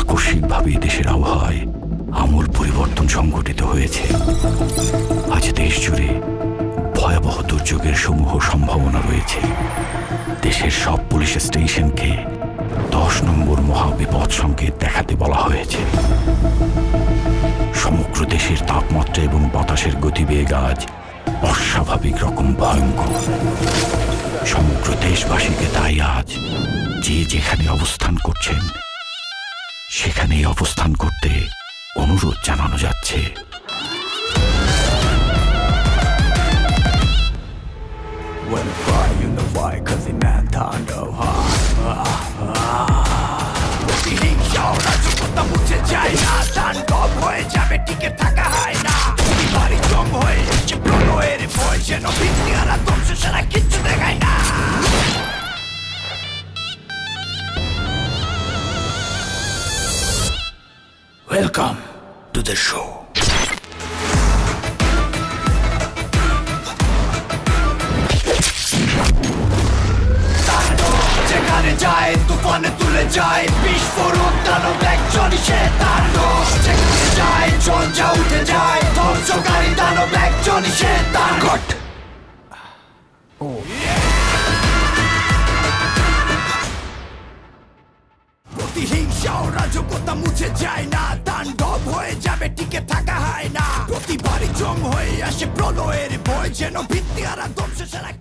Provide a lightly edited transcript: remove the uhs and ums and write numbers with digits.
আকস্মিকভাবে দেশের আবহাওয়ায় আমূল পরিবর্তন সংঘটিত হয়েছে। আজ দেশ জুড়ে ভয়াবহ দুর্যোগের সমূহ সম্ভাবনা রয়েছে। দেশের সব পুলিশ স্টেশনকে 10 নম্বর মহাবিপদ সংকেত দেখাতে বলা হয়েছে। সমগ্র দেশের তাপমাত্রা এবং বাতাসের গতিবেগ আজ অস্বাভাবিক রকম ভয়ঙ্কর। সমগ্র দেশবাসীকে তাই আজ যে যেখানে অবস্থান করছেন সেখানেই অবস্থান করতে অনুরোধ জানানো যাচ্ছে। Welcome to the show. যেখানে যায় তুফানে তুলে যায় বিস্ফোরক দানব একজনই সে তাণ্ডব। যেখানে যায় ঝঞ্ঝা উঠে যায় ধ্বংসকারী দানব একজনই সে তাণ্ডব। প্রতিহিংসা ও রাজকতা মুছে যায় না, তাণ্ডব হয়ে যাবে টিকে থাকা হয় না। প্রতিবারই জং হয়ে আসে প্রলয়ের ভয়, যেন ভিত্তি হারা ধ্বংস ছাড়া